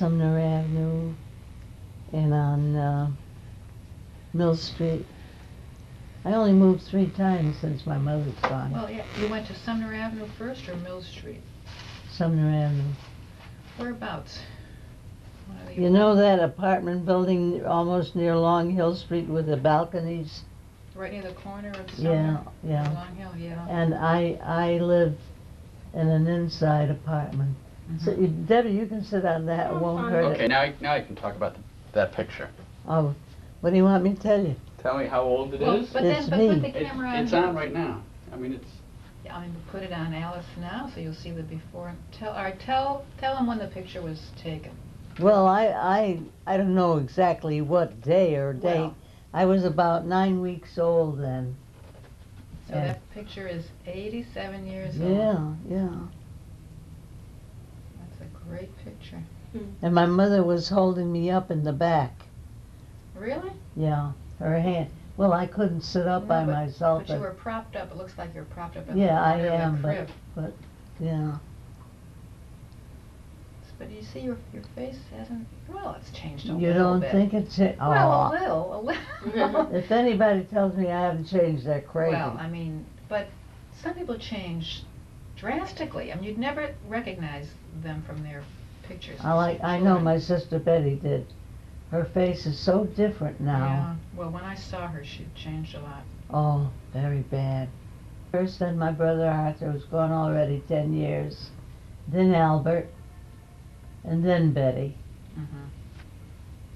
Sumner Avenue and on Mill Street. I only moved 3 times since my mother's gone. Well, yeah, you went to Sumner Avenue first or Mill Street? Sumner Avenue. Whereabouts? You know that apartment building almost near Long Hill Street with the balconies? Right near the corner of Sumner? Yeah. Long Hill, yeah. And I live in an inside apartment. So, Debbie, you can sit on that. It won't hurt Okay, it. now you can talk about that picture. Oh, what do you want me to tell you? Tell me how old it is. But It's then, me. put the camera on. It's on right now. I mean, it's... Yeah, I mean, put it on Alice now, so you'll see the before. Tell them when the picture was taken. Well, I don't know exactly what day or date. Well, I was about 9 weeks old then. so that picture is 87 years old. Yeah. That's a great picture. And my mother was holding me up in the back. Really? Yeah, her hand. Well, I couldn't sit up by myself. But you were propped up. It looks like you're propped up in Yeah, the I corner of am, the crib. but yeah. But you see, your face hasn't. Well, it's changed a You little don't bit. think it's Well, a little. If anybody tells me I haven't changed, they're crazy. Well, I mean, but some people change drastically. I mean, you'd never recognize them from their pictures. I know my sister Betty did. Her face is so different now. Yeah. Well, when I saw her, she'd changed a lot. Oh, very bad. First, then my brother Arthur was gone already 10 years. Then Albert. And then Betty.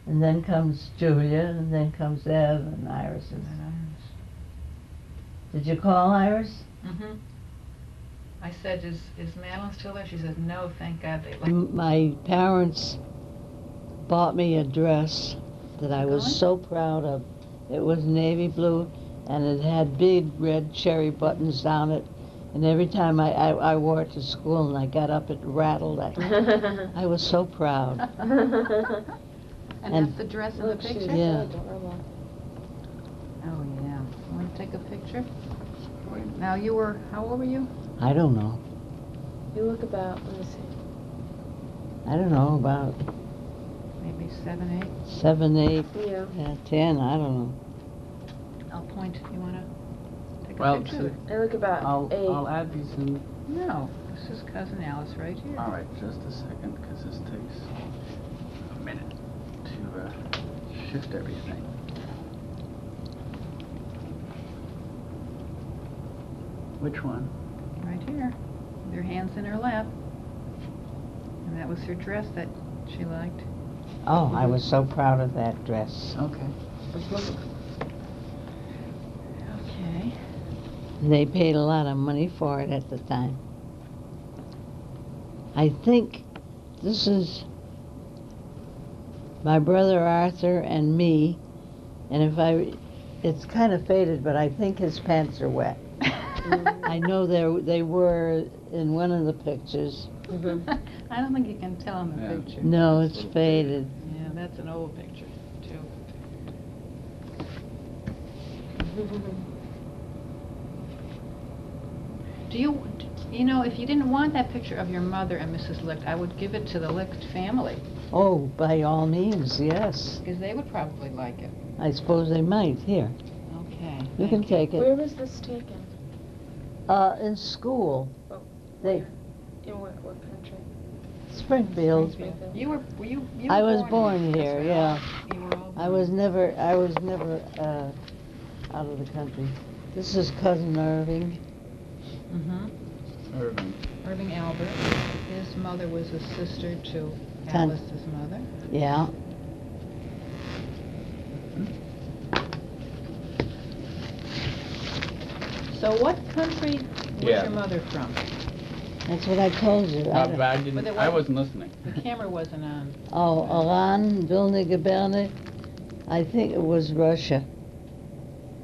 And then comes Julia, and then comes Ev and Iris. Did you call Iris? I said, is Madeline still there? She said, no, thank God they left. My parents bought me a dress that I was so proud of. It was navy blue, and it had big red cherry buttons down it. And every time I wore it to school and I got up, it rattled. I was so proud. And that's the dress in the picture? Yeah. Oh, yeah. Want to take a picture? Now, how old were you? I don't know. You look about, let me see. I don't know, about Maybe 7, 8? 7, 8, Yeah. 10, I don't know. I'll point. You want to take a Well, picture? I look about 8. I'll add these in. No, this is Cousin Alice right here. All right, just a second, because this takes a minute to shift everything. Which one? Right here. With her hands in her lap. And that was her dress that she liked. Oh, I was so proud of that dress. Okay. Okay. They paid a lot of money for it at the time. I think this is my brother Arthur and me, and it's kind of faded, but I think his pants are wet. I know they were in one of the pictures. I don't think you can tell in the picture. No, it's faded. Yeah, that's an old picture, too. You know, if you didn't want that picture of your mother and Mrs. Licht, I would give it to the Licht family. Oh, by all means, yes. Because they would probably like it. I suppose they might. Here, Okay. you can take it. Where was this taken? In school. Oh, They in what country? Springfield. You I were was born here. That's Yeah. right. You were all I was never out of the country. This is Cousin Irving. Irving. Albert. His mother was a sister to Ton- Alice's mother. Yeah. So what country was Yeah. your mother from? That's what I told you. I wasn't listening. The camera wasn't on. Oh, Iran, Vilna Gaberna. I think it was Russia.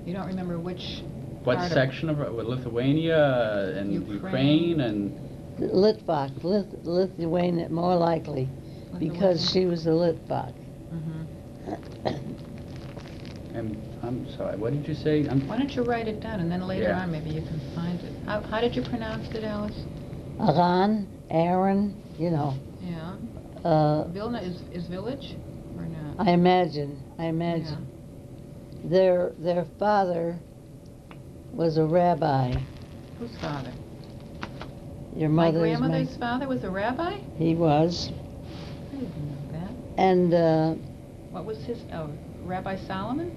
You don't remember which What part section of Lithuania and Ukraine and... Litvak, Lithuania, more likely, because she was a Litvak. And I'm sorry, what did you say? Why don't you write it down, and then later Yeah. on maybe you can find it. How did you pronounce it, Alice? Iran, Aaron, you know. Yeah. Vilna is village or not? I imagine. Their father was a rabbi. Whose father? Your My mother's grandmother's father was a rabbi? He was. I didn't know that. And What was his, Rabbi Solomon?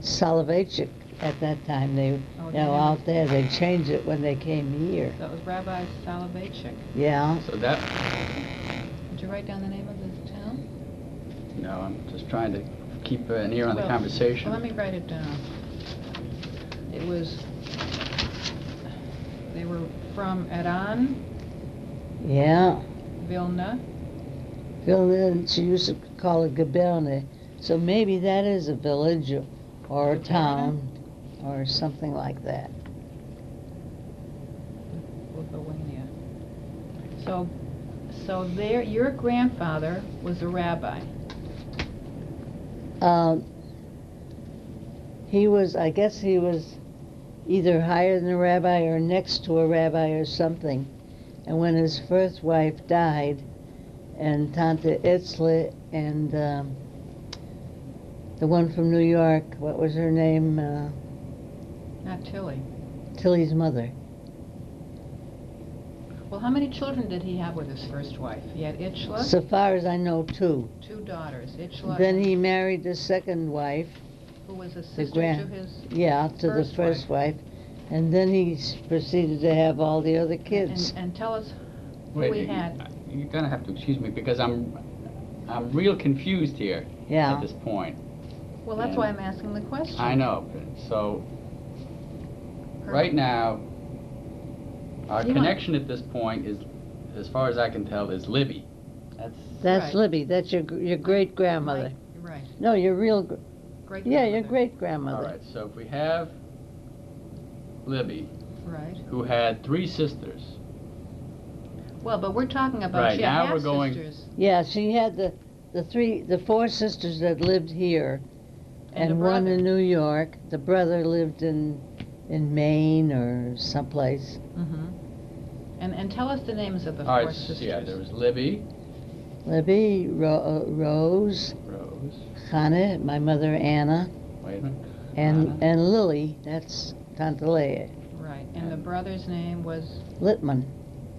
Soloveitchik at that time. They Oh, now yeah. out there they changed it when they came here. That was Rabbi Soloveitchik. Yeah. So that, Did you write down the name of the town? no, I'm just trying to keep an ear on the Well, conversation. Well, let me write it down. It was, they were from Eran, Yeah. Vilna. Vilna, she used to call it Gabelne. So maybe that is a village or a Gabelna? town or something like that. Lithuania. So there, your grandfather was a rabbi. I guess he was either higher than a rabbi or next to a rabbi or something. And when his first wife died, and Tante Itzle and the one from New York, what was her name? Not Tilly. Tilly's mother. Well, how many children did he have with his first wife? He had Itchla, So far as I know, two. 2 daughters. Itchla, Then he married the second wife. who was a The sister to his Yeah, to the first wife. And then he proceeded to have all the other kids. And tell us who Wait, we had. you're gonna have to excuse me because I'm real confused here Yeah. at this point. Well, that's and- why I'm asking the question. I know. So Her- right now, our You want- connection at this point is, as far as I can tell, is Libby. That's Right. Libby. That's your great grandmother. Right. No, your real. Great. Yeah, your grandmother. great All grandmother. right. So if we have Libby, Right. who had 3 sisters. Well, but we're talking about Right, she had now we're going- half-sisters. Yeah, she had the 4 sisters that lived here, And a one brother. in New York. The brother lived in Maine or someplace. Mm-hmm. And tell us the names of the All 4 right. sisters. Yeah, there was Libby, Libby, Rose, Rose. Hannah, my mother Anna, Wait a minute. and Anna. Lily. That's Tante Leah. Right. And the brother's name was, Littman.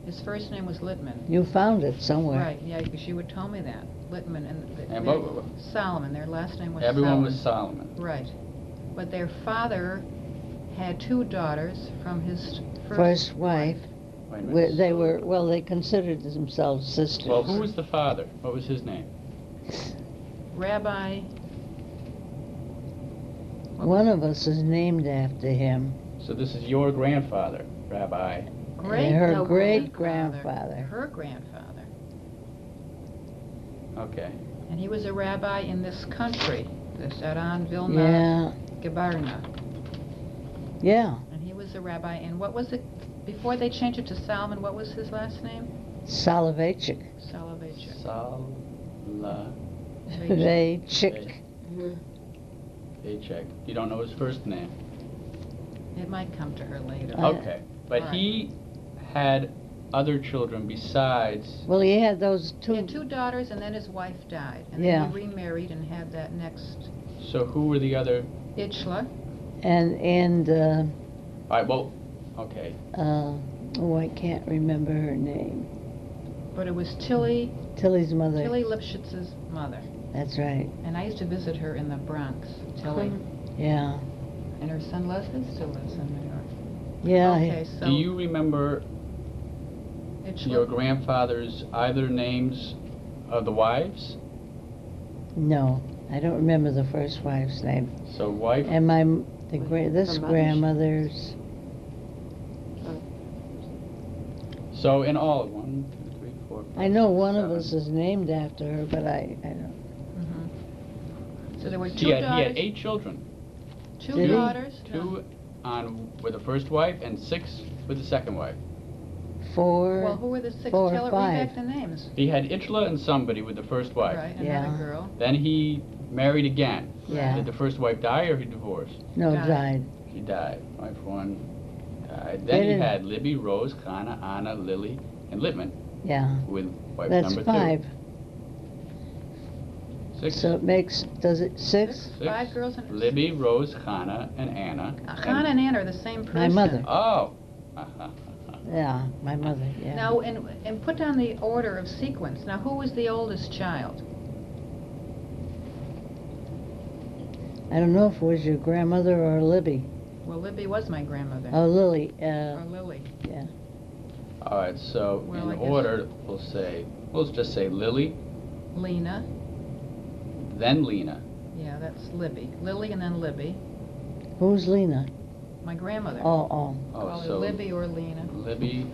his first name was Littman. You found it somewhere. Right, yeah, because you would tell me that. Littman And their- what- Solomon, their last name was Everyone Solomon. was Solomon. Right. But their father had 2 daughters from his First wife. Wait a minute. They considered themselves sisters. Well, who was the father? What was his name? Rabbi. One of us is named after him. So this is your grandfather, Rabbi. Her no, great-grandfather. Her grandfather. Okay. And he was a rabbi in this country, this Aran, Vilna, Yeah, Gebarna. yeah. And he was a rabbi, and what was it, before they changed it to Salmon, what was his last name? Soloveitchik. Soloveitchik. Vechik. Paycheck. You don't know his first name. It might come to her later. Okay. But Right. he had other children besides. Well, he had those He two. had 2 daughters, and then his wife died. And Yeah. then he remarried and had that next So who were the other? Itchla. And All right. Well. Okay. I can't remember her name. But it was Tilly Tilly's mother. Tilly Lipschitz's mother. That's right. And I used to visit her in the Bronx, Tilly. Yeah. And her son Leslie still lives in New York. Yeah. Okay, so Do you remember Itchla? your grandfather's either names of the wives? No, I don't remember the first wife's name. So wife. And this Her mother's- grandmother's. So in all, 1, 2, 3, 4, 5, I know 6, one of 7. us is named after her, but I don't. Mhm. So there were 2 He daughters. had 8 children. 2 Did he? daughters. 2 with the first wife and 6 with the second wife. Well, who were the 6? 4 or Tell it, read 5. back the names. He had Itchla and somebody with the first wife. Right, Yeah. another girl. Then he married again. Yeah. Did the first wife die or he divorced? No, Died. died. She died. Wife 1 died. They Then he didn't- had Libby, Rose, Kana, Anna, Lily, and Littman Yeah. with wife That's number 5. 2. 6. So it makes, does it 6? Six. 5 girls and Libby, Rose, Hannah, and Anna. Hannah and Anna are the same person. My mother. Oh. Yeah, my mother, yeah. Now, and put down the order of sequence. Now, who was the oldest child? I don't know if it was your grandmother or Libby. Well, Libby was my grandmother. Oh, Lily, Or Lily. yeah. All right, so Well, I in guess- order, we'll just say Lily, Lena. then Lena. Yeah, that's Libby. Lily and then Libby. Who's Lena? My grandmother. Oh. Oh, Call her so Libby or Lena. Libby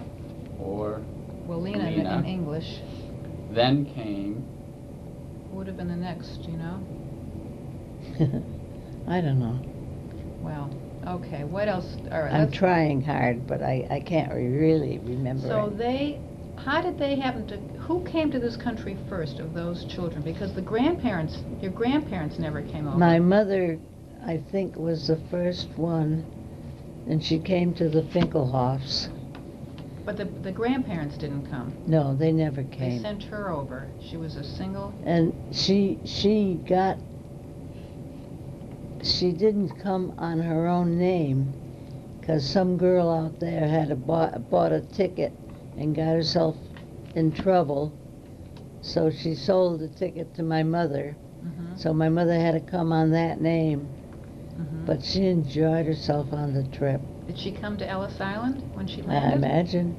or Well, Lena in Lena. English. then came. Who would have been the next, you know? I don't know. Well, okay, what else? All right, I'm let's- trying hard, but I can't really remember So it. how did they happen to, who came to this country first of those children? Because your grandparents never came over. My mother, I think, was the first one, and she came to the Finkelhoffs. But the grandparents didn't come. No, they never They came. sent her over. She was a single. And she didn't come on her own name, because some girl out there had bought a ticket and got herself in trouble, so she sold the ticket to my mother. Mm-hmm. So my mother had to come on that name, Mm-hmm. but she enjoyed herself on the trip. Did she come to Ellis Island when she I landed? imagine.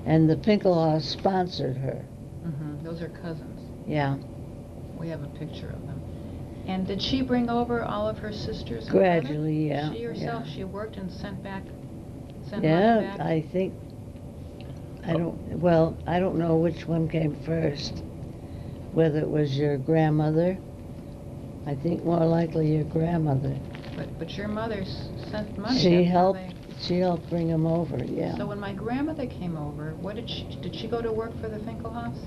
And the Finkelhoffs sponsored her. Mm-hmm. Those are cousins. Yeah, We have a picture of them. And did she bring over all of her sisters? and gradually, brothers? yeah. She herself, yeah. she worked and sent money Yeah, back? I think, I don't know which one came first, whether it was your grandmother. I think more likely your grandmother. But your mother sent money. She That's how helped bring them over, yeah. So when my grandmother came over, did she go to work for the Finkelhoffs?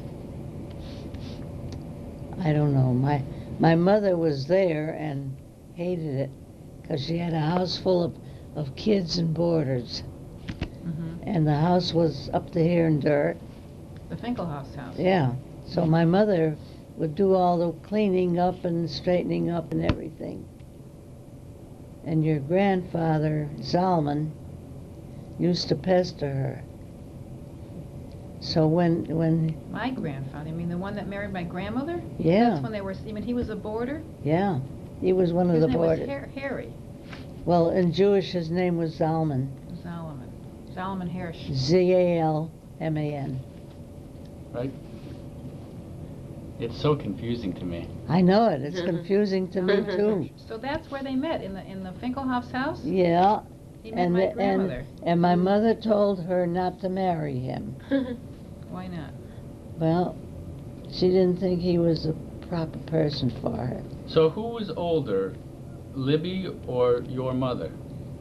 I don't know. My mother was there and hated it, because she had a house full of kids and boarders. Mm-hmm. And the house was up to here in dirt. The Finkelhoffs house. Yeah, so my mother would do all the cleaning up and straightening up and everything. And your grandfather, Zalman, used to pester her. So when My grandfather, you mean the one that married my grandmother? yeah, That's when they were, you mean he was a boarder? yeah, he was one of His the name boarders. was Harry Well, in Jewish, his name was Zalman, Zalman. Zalman Hirsch. Zalman. Right? It's so confusing to me. I know it. It's confusing to me too. So that's where they met, in the Finkelhoff's house? Yeah, He met my grandmother. and my mother told her not to marry him. Why not? Well, she didn't think he was the proper person for her. So who was older, Libby or your mother?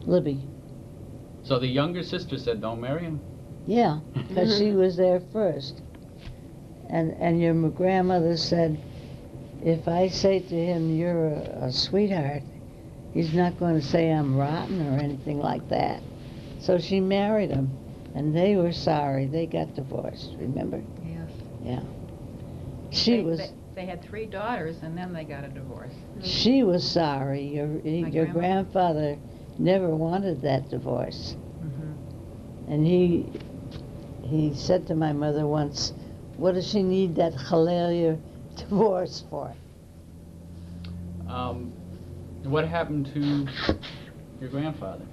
Libby. So the younger sister said, "Don't marry him." Yeah, because she was there first. And your grandmother said, if I say to him, you're a sweetheart, he's not going to say I'm rotten or anything like that. So she married him, and they were sorry. They got divorced, remember? Yes. Yeah. They had 3 daughters, and then they got a divorce. She was sorry. Your grandma? grandfather never wanted that divorce. Mm-hmm. And he said to my mother once, what does she need that Halelia divorce for? What happened to your grandfather?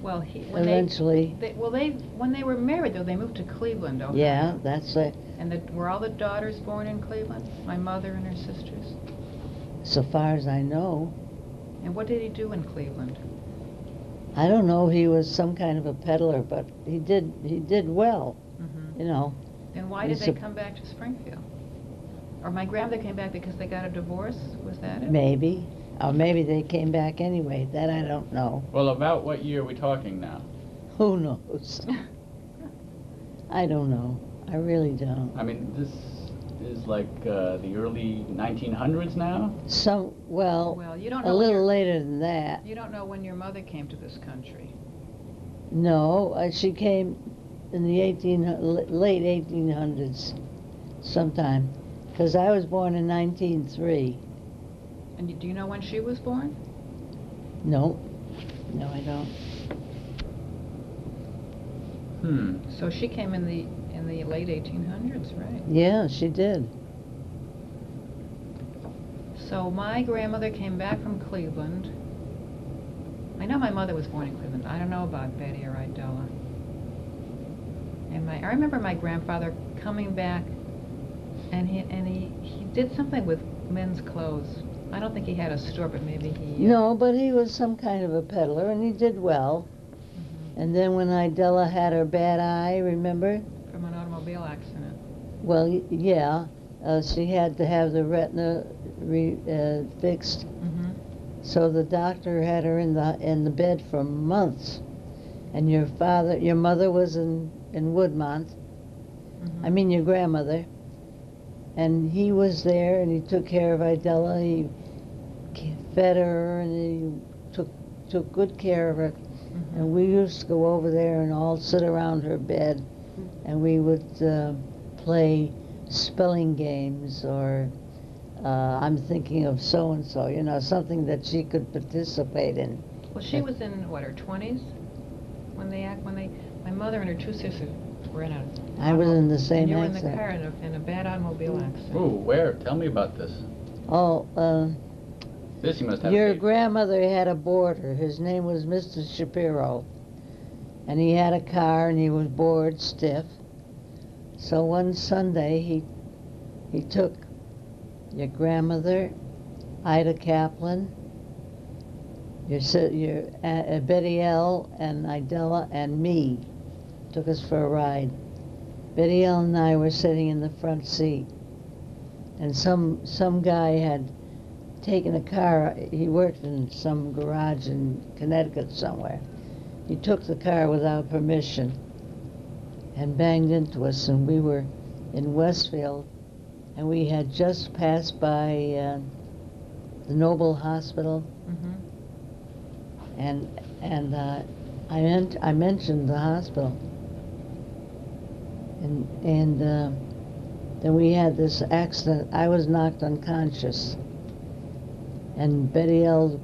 Well, Eventually, when they were married, though, they moved to Cleveland, Ohio. yeah, that's it. And were all the daughters born in Cleveland? My mother and her sisters? So far as I know. And what did he do in Cleveland? I don't know, he was some kind of a peddler, but he did well, Mm-hmm. you know. Then why did they come back to Springfield? Or my grandmother came back because they got a divorce? Was that it? Maybe. Or maybe they came back anyway. That I don't know. Well, about what year are we talking now? Who knows? I don't know. I really don't. I mean, this is like the early 1900s now? Well, you don't a know little later than that. You don't know when your mother came to this country. No, she came in the late 1800s, sometime, because I was born in 1903. And do you know when she was born? No, I don't. So she came in the late 1800s, right? Yeah, she did. So my grandmother came back from Cleveland. I know my mother was born in Cleveland. I don't know about Betty or Idella. And I remember my grandfather coming back, and he did something with men's clothes. I don't think he had a store, but maybe he... No, but he was some kind of a peddler, and he did well. And then when Idella had her bad eye, remember? From an automobile accident. Well, yeah, she had to have the retina fixed. So the doctor had her in the bed for months. And your mother was in Woodmont. I mean your grandmother. And he was there, and he took care of Idella. He fed her, and he took good care of her. And we used to go over there and all sit around her bed, and we would play spelling games, or I'm thinking of so-and-so, you know, something that she could participate in. Well, she was in, what, her 20s? My mother and her two sisters were in a... I was in the same and you were accident. in the car in a bad automobile accident. Ooh, where? Tell me about this. Oh, This you must have. your taped. grandmother had a boarder. His name was Mr. Shapiro. And he had a car, and he was bored stiff. So one Sunday, he took your grandmother, Ida Kaplan, your Betty L. and Idella and me, took us for a ride. Betty L. and I were sitting in the front seat, and some guy had taken a car. He worked in some garage in Connecticut somewhere. He took the car without permission and banged into us, and we were in Westfield, and we had just passed by the Noble Hospital, and I mentioned the hospital, and then we had this accident. I was knocked unconscious, and Betty L.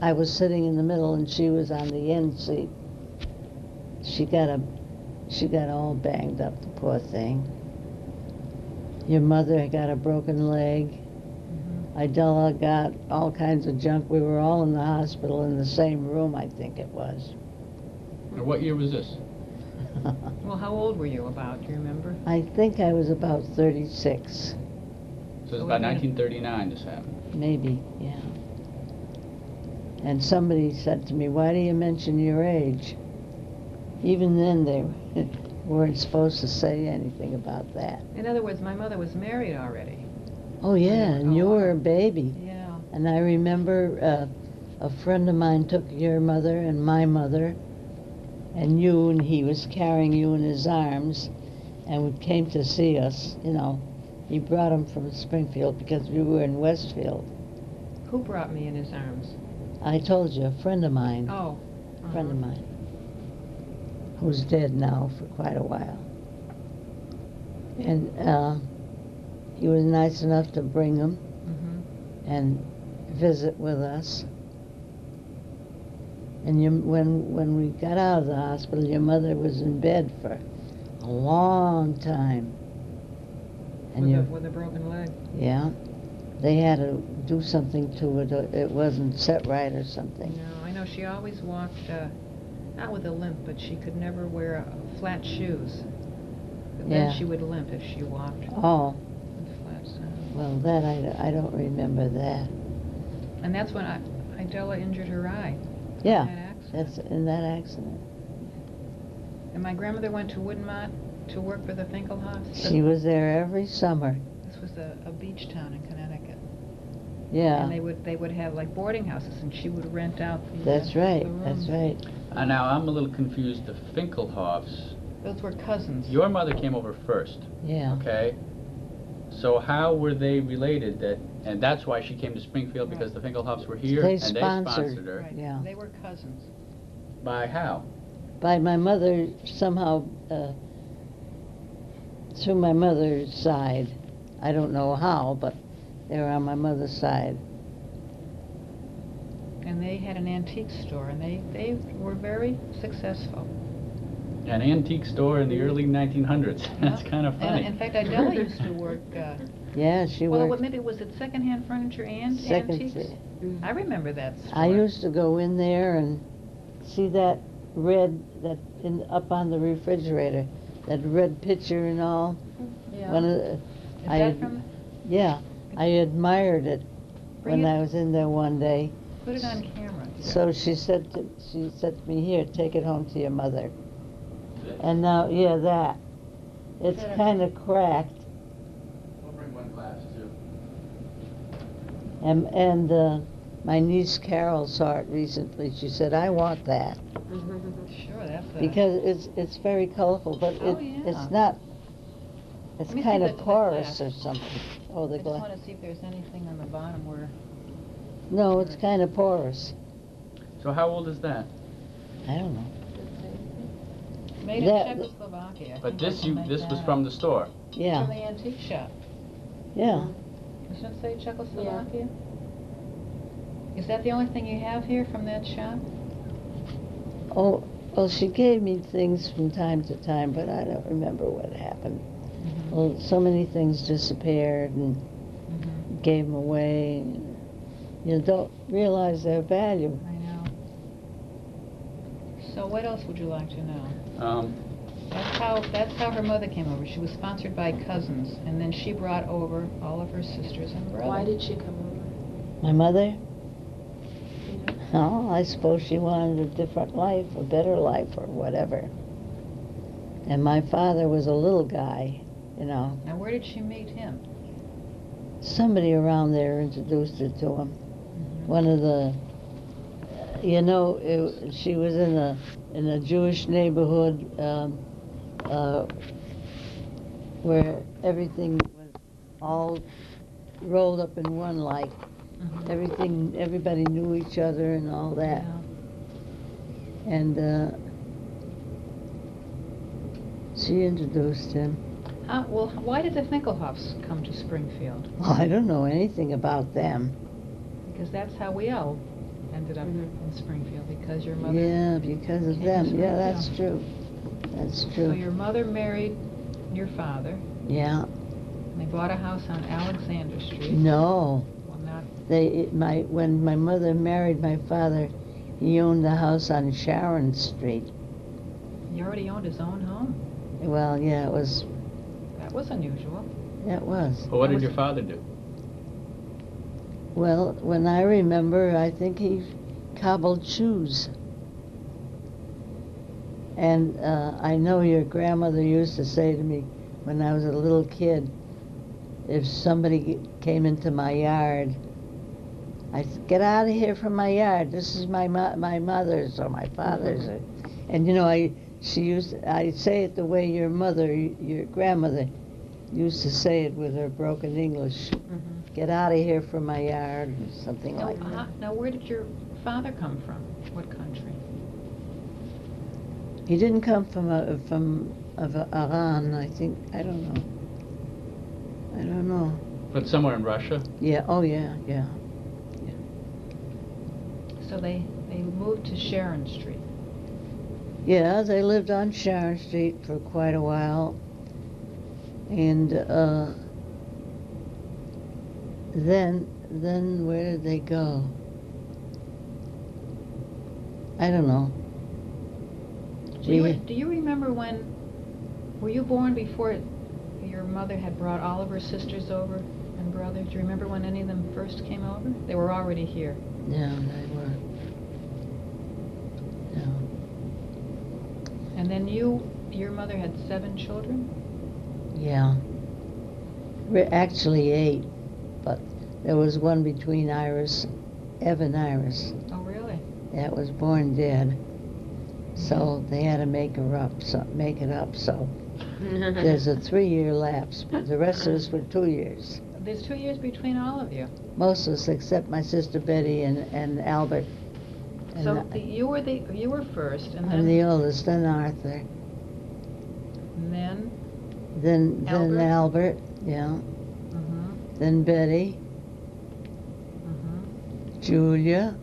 I was sitting in the middle, and she was on the end seat. She got all banged up, the poor thing. Your mother got a broken leg. Idella got all kinds of junk. We were all in the hospital in the same room, I think it was. And what year was this? Well, how old were you about? Do you remember? I think I was about 36. So it's about 1939 this happened. Maybe, yeah. And somebody said to me, "Why do you mention your age?" Even then, they weren't supposed to say anything about that. In other words, my mother was married already. Oh, yeah, and you were a baby. Yeah. And I remember a friend of mine took your mother and my mother and you, and he was carrying you in his arms, and we came to see us, you know. He brought them from Springfield because we were in Westfield. Who brought me in his arms? I told you, a friend of mine. Oh. A friend of mine. Who's dead now for quite a while. And he was nice enough to bring them and visit with us. And when we got out of the hospital, your mother was in bed for a long time. And with a broken leg. Yeah. They had to do something to it. It wasn't set right or something. No, I know she always walked, not with a limp, but she could never wear flat shoes. But then she would limp if she walked. Oh. With flats. Well, that I don't remember that. And that's when Idella injured her eye. Yeah, In that accident. that's in that accident. And my grandmother went to Woodmont to work for the Finkelhoffs. She was there every summer. This was a beach town in Connecticut. Yeah. And they would have like boarding houses, and she would rent out the That's right. the That's rooms. right. Now, I'm a little confused. The Finkelhoffs, Those were cousins. your mother came over first, Yeah. okay? So how were they related? And that's why she came to Springfield, because the Finkelhoffs were here, They and sponsored. they sponsored her. Right. Yeah. They were cousins. By how? By my mother somehow through my mother's side. I don't know how, but they were on my mother's side. And they had an antique store, and they were very successful. An antique store in the early 1900s. That's Yeah. kind of funny. And in fact, Idella used to work. Yeah, she Well, worked. maybe was it secondhand furniture and antiques? Mm-hmm. I remember that store. I used to go in there and see that red up on the refrigerator, that red picture and all. Yeah. One of Is I that had- from? Yeah, I admired it Bring when it- I was in there one day. Put it on camera. So she said to me, "Here, take it home to your mother." And now, yeah, that. It's Better. kind of cracked. I'll bring one glass too. And my niece Carol saw it recently. She said, "I want that." Sure, that's a... Because it's very colorful, but Oh, yeah. it's not. It's Let me see kind the of porous glass. or something. Oh, I the just glass. want to see if there's anything on the bottom where... No, it's kind of porous. So how old is that? I don't know. Made in That- Czechoslovakia. I But think I this can make this was that from out. the store. Yeah, From the antique shop. yeah. Doesn't it say Czechoslovakia? Is that the only thing you have here from that shop? Oh, well, she gave me things from time to time, but I don't remember what happened. Well, so many things disappeared and gave them away. And you don't realize their value. I know. So what else would you like to know? That's how her mother came over. She was sponsored by cousins, and then she brought over all of her sisters and brothers. Why did she come over? My mother? You know? Oh, I suppose she wanted a different life, a better life, or whatever. And my father was a little guy, you know. Now, where did she meet him? Somebody around there introduced her to him. One of the, she was in a Jewish neighborhood where everything was all rolled up in one, like everybody knew each other and all that. Yeah. And she introduced him. Well, why did the Finkelhoffs come to Springfield? Well, I don't know anything about them. Because that's how we all ended up in Springfield, because your mother... Yeah, because of came to them. Yeah, Springfield. that's true. That's So true. your mother married your father, Yeah. and they bought a house on Alexander Street. No. Well, not... When my mother married my father, he owned a house on Sharon Street. He already owned his own home. Well, yeah, it was. That was unusual. It was. Well, what did your father do? Well, when I remember, I think he cobbled shoes. And I know your grandmother used to say to me when I was a little kid, if somebody came into my yard, I'd say, "Get out of here from my yard. This is my mother's or my father's." And I'd say it the way your grandmother used to say it with her broken English. "Get out of here from my yard," or something like that. Now, where did your father come from? What country? He didn't come from Iran, I think. I don't know. But somewhere in Russia. Yeah. Oh, yeah. So they moved to Sharon Street. Yeah, they lived on Sharon Street for quite a while, and then where did they go? I don't know. Do you remember were you born before your mother had brought all of her sisters over and brothers? Do you remember when any of them first came over? They were already here. Yeah, they were. Yeah. And then your mother had 7 children? Yeah. Actually 8, but there was one between Evan Iris. Oh, really? That was born dead. So they had to make it up. So there's a 3-year lapse, but the rest of us were 2 years. There's 2 years between all of you. Most of us, except my sister Betty and Albert. And So you were first, and I'm the oldest, then Arthur. then Then Albert? Albert, yeah. Mm-hmm. Then Betty, Mm-hmm. Julia,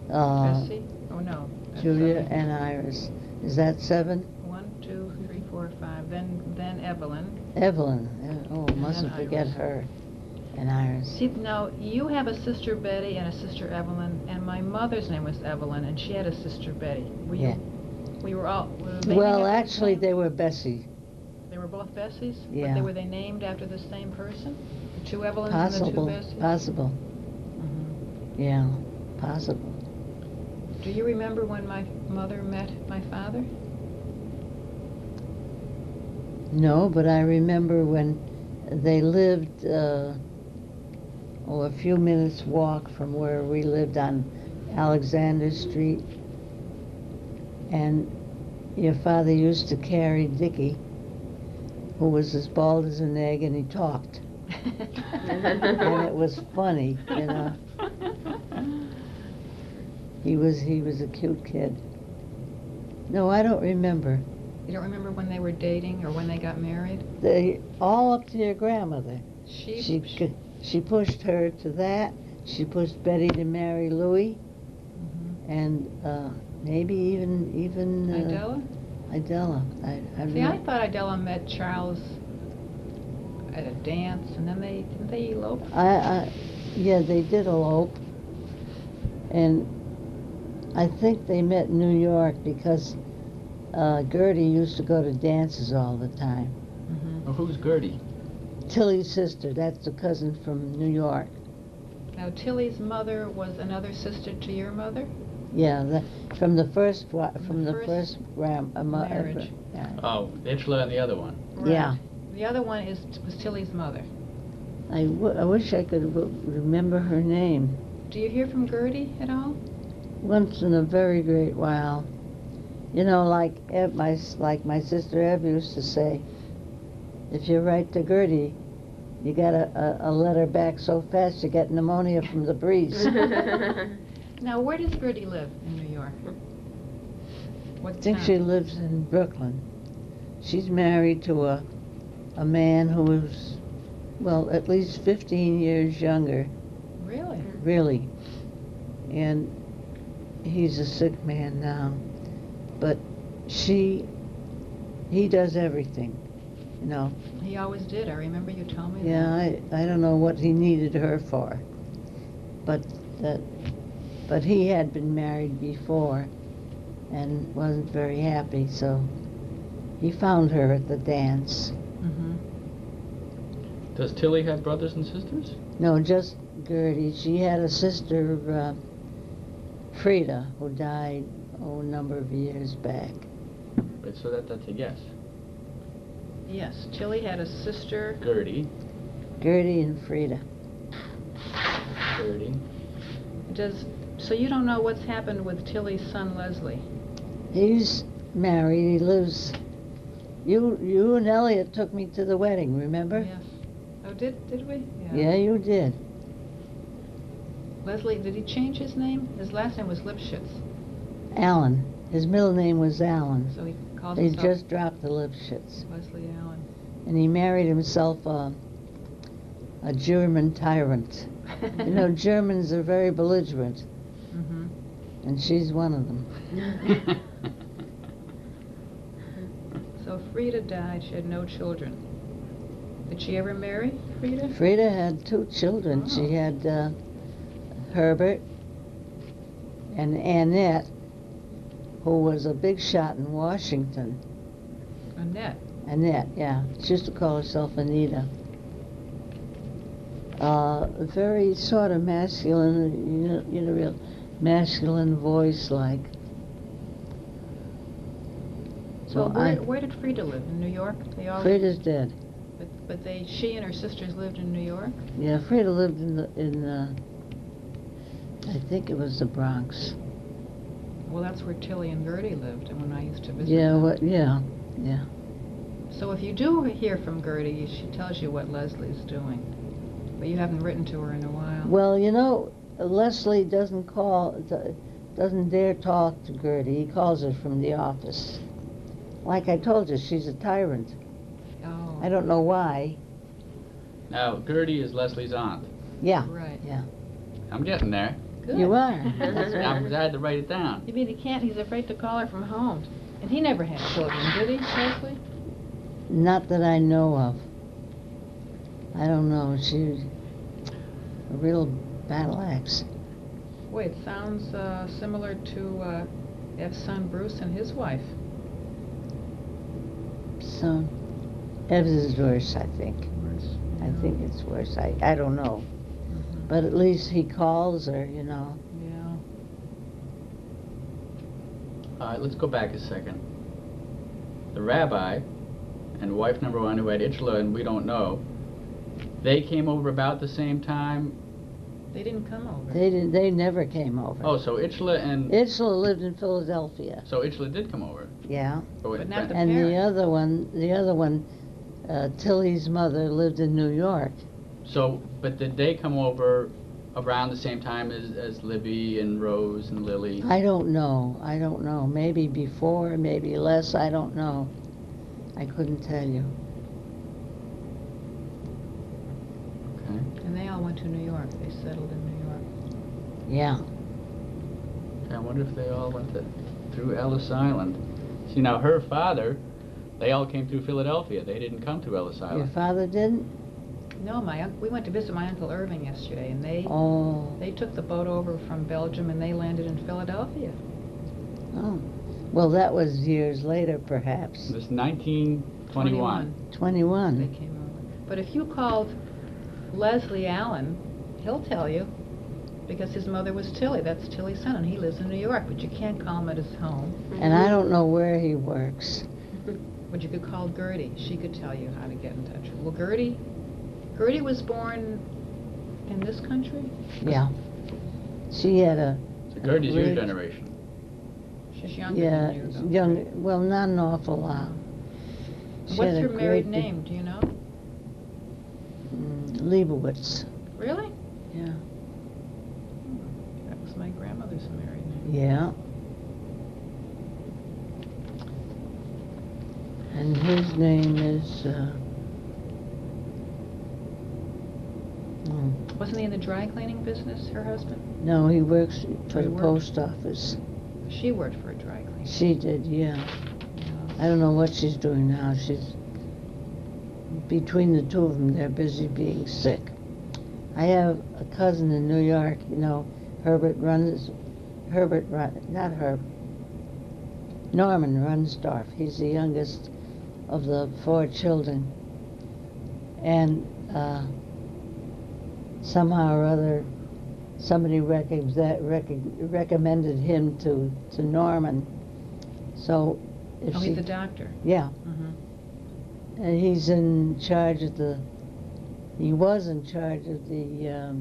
Bessie? Oh, no. That's Julia seven. and Iris. Is that 7? 1, 2, 3, 4, 5. Then Evelyn. Evelyn. Oh, And mustn't then forget Iris. her. And Iris. See, now, you have a sister Betty and a sister Evelyn, and my mother's name was Evelyn, and she had a sister Betty. Were Yeah. We were all... Were they Well, named after the actually, same- they were Bessie. They were both Bessies? Yeah. But were they named after the same person? The two Evelyns Possible. and the two Bessies? Possible. Mhm. Yeah. Possible. Do you remember when my mother met my father? No, but I remember when they lived, a few minutes walk from where we lived on Alexander Street. And your father used to carry Dickie, who was as bald as an egg, and he talked. And it was funny, you know. He was a cute kid. No, I don't remember. You don't remember when they were dating or when they got married? They all up to your grandmother. She She pushed her to that. She pushed Betty to marry Louis, Mhm. and maybe even Idella? Idella. I See, I thought Idella met Charles at a dance, and then didn't they elope? Yeah, they did elope, and I think they met in New York because Gertie used to go to dances all the time. Mm-hmm. Well, who's Gertie? Tilly's sister, that's the cousin from New York. Now, Tilly's mother was another sister to your mother? Yeah, from the first first marriage. Yeah. Oh, Angela and the other one. Yeah. Right. The other one was Tilly's mother. I wish I could remember her name. Do you hear from Gertie at all? Once in a very great while. You know, like my sister Ev used to say, if you write to Gertie, you get a letter back so fast you get pneumonia from the breeze. Now, where does Gertie live in New York? What I think town? she lives in Brooklyn. She's married to a man who is, well, at least 15 years younger, Really? really. And he's a sick man now. But he does everything, you know. He always did. I remember you telling me Yeah, that. I don't know what he needed her for. But he had been married before and wasn't very happy, so he found her at the dance. Mm-hmm. Does Tilly have brothers and sisters? No, just Gertie. She had a sister, Frida, who died, a number of years back. Right, so that's a yes. Yes, Tilly had a sister. Gertie. Gertie and Frida. Gertie. So you don't know what's happened with Tilly's son Leslie? He's married. He lives. You and Elliot took me to the wedding. Remember? Yes. Oh, did we? Yeah, you did. Leslie, did he change his name? His last name was Lipschitz, Alan. His middle name was Alan. so he calls They himself just dropped the Lipschitz. Leslie Allen. And he married himself a German tyrant. You know, Germans are very belligerent, Mm-hmm. and she's one of them. So Frida died. She had no children. Did she ever marry, Frida? Frida had 2 children. Oh. She had Herbert and Annette, who was a big shot in Washington. Annette. Annette, yeah. She used to call herself Anita. Very sort of masculine, you know, real masculine voice, like. So Well, where did Frida live? In New York? They all. Frida's dead. But she and her sisters lived in New York. Yeah, Frida lived in I think it was the Bronx. Well, that's where Tilly and Gertie lived, and when I used to visit. Yeah, them. yeah. So if you do hear from Gertie, she tells you what Leslie's doing, but you haven't written to her in a while. Well, you know, Leslie doesn't dare talk to Gertie. He calls her from the office. Like I told you, she's a tyrant. Oh. I don't know why. Now, Gertie is Leslie's aunt. Yeah. Right. Yeah. I'm getting there. Good. You are. That's I'm right. glad to write it down. You mean he can't? He's afraid to call her from home. And he never had children, did he, Leslie? Not that I know of. I don't know. She's a real battle axe. Boy, it sounds similar to Ev's son Bruce and his wife. So, Ev's is worse, I think. I think it's worse. I don't know. Mhm. But at least he calls her, you know. Yeah. All right, let's go back a second. The rabbi and wife number one who had Itchla and we don't know, they came over about the same time. They didn't come over. They never came over. Oh, so Itchla and... Itchla lived in Philadelphia. So Itchla did come over. Yeah. But not the And the parents. other one, Tilly's mother lived in New York. So, but did they come over around the same time as Libby and Rose and Lily? I don't know. Maybe before, maybe less. I don't know. I couldn't tell you. Okay. And they all went to New York. They settled in New York. Yeah. I wonder if they all went through Ellis Island. See, now her father, they all came through Philadelphia. They didn't come to Ellis Your Island. father didn't? No, we went to visit my Uncle Irving yesterday, and Oh. they took the boat over from Belgium, and they landed in Philadelphia. Oh. Well, that was years later, perhaps. This 1921. 21. They came over. But if you called Leslie Allen, he'll tell you, because his mother was Tilly. That's Tilly's son, and he lives in New York, but you can't call him at his home. And I don't know where he works. But you could call Gertie. She could tell you how to get in touch. Well, Gertie was born in this country? Yeah. She had a... So Gertie's your great- generation. She's younger Yeah, than you, though. young. Well, not an awful lot. She What's had a her married great name? Do you know? Leibowitz. Really? Yeah. That was my grandmother's married name. Yeah. And his name is, Wasn't he in the dry cleaning business, her husband? no, he works for He the worked? post office. She worked for a dry cleaner. She did, yeah. Yeah. I don't know what she's doing now. She's, between the two of them, they're busy being sick. I have a cousin in New York, you know, Norman Runsdorf. He's the youngest of the 4 children. And somehow or other, somebody recommended him to Norman. So, if Oh, she, he's a doctor. yeah, Mm-hmm. and he's in charge of the. He was in charge of the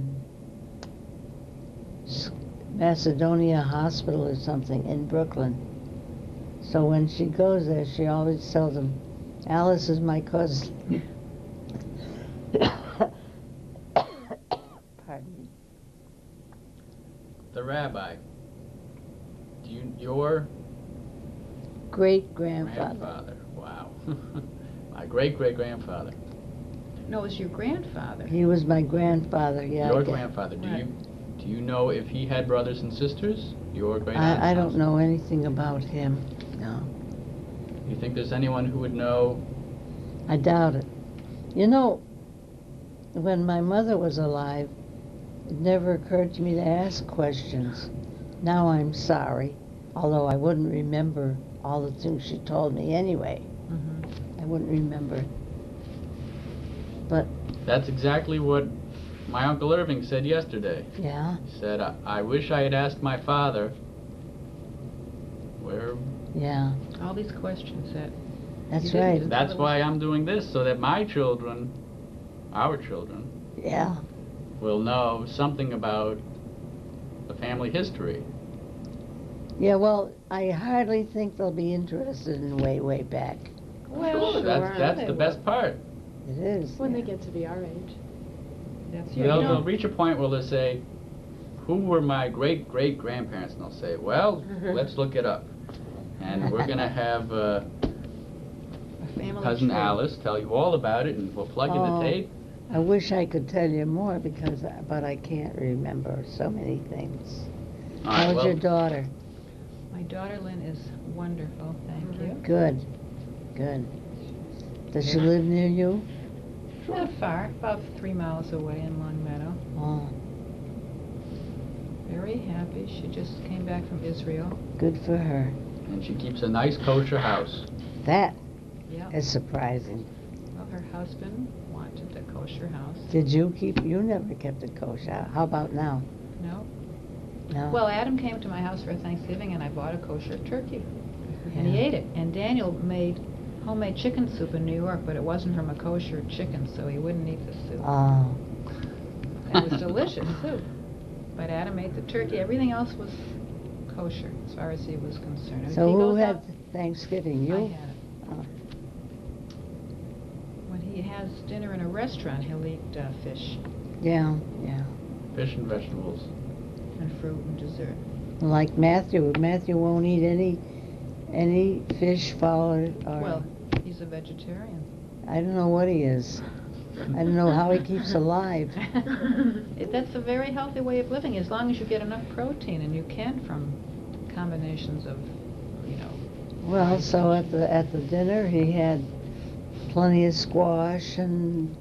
Macedonia Hospital or something in Brooklyn. So when she goes there, she always tells him, "Alice is my cousin." Pardon me. The rabbi. Your Great-grandfather. grandfather. Wow. My great-great-grandfather. No, it was your grandfather. He was my grandfather. Yeah. Your I guess. grandfather. Right. Do you know if he had brothers and sisters? Your great I don't know anything about him. No, You think there's anyone who would know? I doubt it. You know, when my mother was alive, it never occurred to me to ask questions. Now I'm sorry, although I wouldn't remember all the things she told me anyway. Mm-hmm. I wouldn't remember. But, That's exactly what my Uncle Irving said yesterday. yeah, He said, I wish I had asked my father where... yeah, All these questions that... that's You didn't right. That's why I'm doing this, so that my children, our children, Yeah, will know something about the family history. yeah, well, I hardly think they'll be interested in way back. Well, Sure. That's they the will. best part. It is. When they get to be our age. That's They'll reach a point where they'll say, who were my great-great-grandparents? And they'll say, well, let's look it up. And we're going to have family cousin tree. Alice tell you all about it, and we'll plug in the Oh. tape. I wish I could tell you more but I can't remember so many things. All right, How's well, your daughter? My daughter Lynn is wonderful, thank you. Good, good. Does she live near you? Not far, about 3 miles away in Long Meadow. Oh, Very happy. She just came back from Israel. good for her. and she keeps a nice kosher house. That Yeah. is surprising. Well, her husband wanted a kosher house. You never kept it kosher. How about now? No. No? Well, Adam came to my house for Thanksgiving and I bought a kosher turkey. And he Yeah. ate it. And Daniel made homemade chicken soup in New York, but it wasn't from a kosher chicken, so he wouldn't eat the soup. Oh, It was delicious soup. But Adam ate the turkey. Everything else was kosher as far as he was concerned. If so he who goes had out- Thanksgiving? You? I had it. Oh. When he has dinner in a restaurant, he'll eat fish Yeah, yeah. Fish and vegetables. and fruit and dessert. Like Matthew. Matthew won't eat any fish, fowl, or Well, he's a vegetarian. I don't know what he is. I don't know how he keeps alive. That's a very healthy way of living, as long as you get enough protein, and you can from combinations of, you know. Well, so at the dinner he had plenty of squash and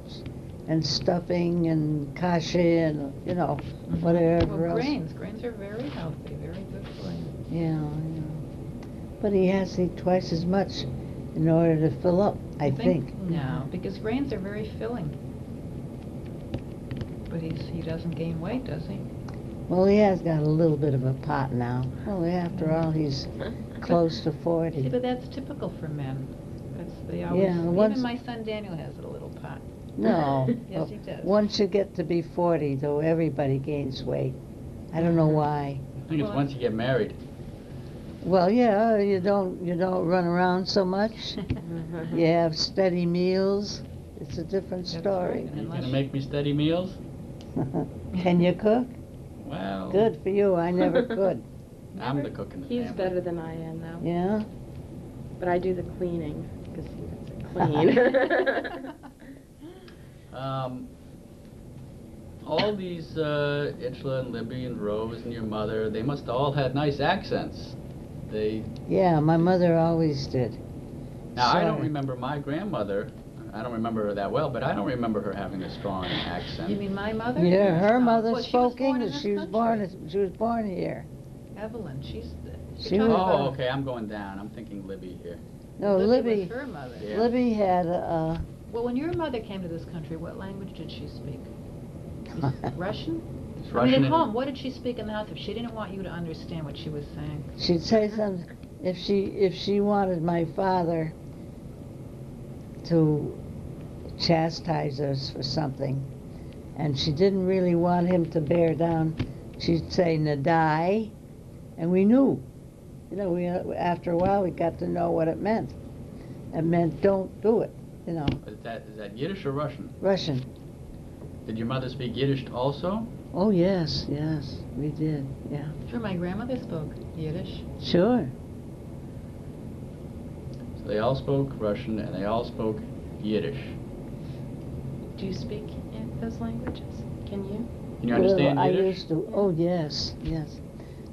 stuffing and kashi and whatever Well, else. grains are very healthy, very good for you. Yeah. But he has to eat twice as much in order to fill up, I You think. No, because grains are very filling. But he doesn't gain weight, does he? Well, he has got a little bit of a pot now. Well, after all, he's close to See, 40. but that's typical for men. They always. Yeah, once- Even my son Daniel has a little pot. No. Yes, he does. Once you get to be 40, though, everybody gains weight. I don't know why. I think it's Well, once you get married. Well, yeah, you don't run around so much. You have steady meals. It's a different That's story. right. You Unless- gonna make me steady meals? Can you cook? Well, Good for you. I never could. I'm the cook in the He's family. better than I am now. Yeah. But I do the cleaning because he doesn't clean. All these Itchla and Libby and Rose and your mother, they must have all had nice accents. Yeah, my mother always did. Now, I don't Sorry. remember my grandmother. I don't remember her that well, but I don't remember her having a strong accent. You mean my mother? Yeah, her Oh, mother well, she was spoke born in English. this She was country. born here. Evelyn, She talking was- about- Oh, okay, I'm going down. I'm thinking Libby here. No, was Libby. her mother. Yeah. Libby had Well, when your mother came to this country, what language did she speak? Russian? It's I mean, Russian at and- home, what did she speak in the house if she didn't want you to understand what she was saying? She'd say something if she wanted my father to chastise us for something, and she didn't really want him to bear down. She'd say "nadai," and we knew. We after a while we got to know what it meant. It meant don't do it. Is that Yiddish or Russian? Russian. Did your mother speak Yiddish also? Oh yes, we did. Yeah, Sure, my grandmother spoke Yiddish. sure. So they all spoke Russian and they all spoke Yiddish. Do you speak those languages? Can you? Can you understand I Yiddish? used to. Oh yes.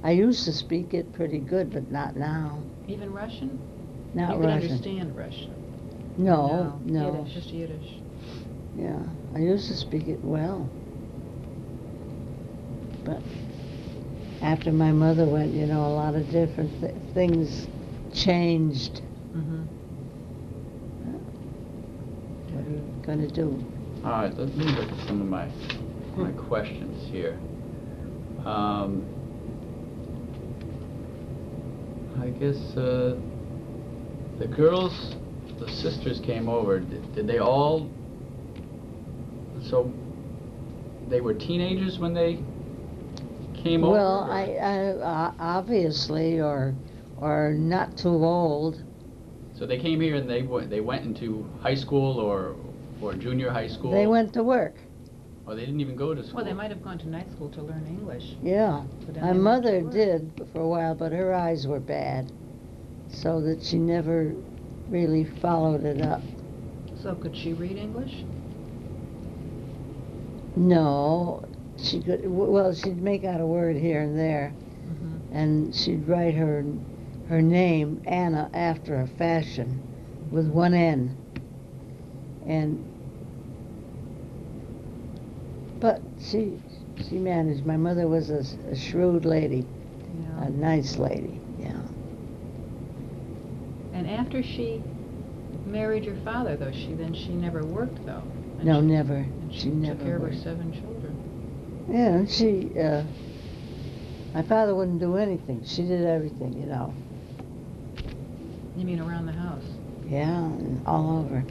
I used to speak it pretty good, but not now. Even Russian? Not you could Russian. understand Russian. No. Yiddish, just Yiddish. Yeah, I used to speak it well. But after my mother went, a lot of different things changed. Mm-hmm. What are you going to do? All right, let me look at some of my questions here. I guess the girls, the sisters came over. Did they all? So they were teenagers when they came over? Well, or- I obviously, or not too old. So they came here and they went into high school or junior high school. They went to work. Or they didn't even go to school. Well, they might have gone to night school to learn English. Yeah, But then my they went to mother work. did for a while, but her eyes were bad, so that she never really followed it up. So could she read English? No, she could. Well, she'd make out a word here and there, and she'd write her name Anna after a fashion, with one N. But she managed. My mother was a shrewd lady, Yeah. a nice lady. Yeah. And after she married your father, though, she never worked, though. And No, she, never. And She she never took care of her worked. 7 children. Yeah, and my father wouldn't do anything. She did everything, you know. You mean around the house? Yeah, and all over.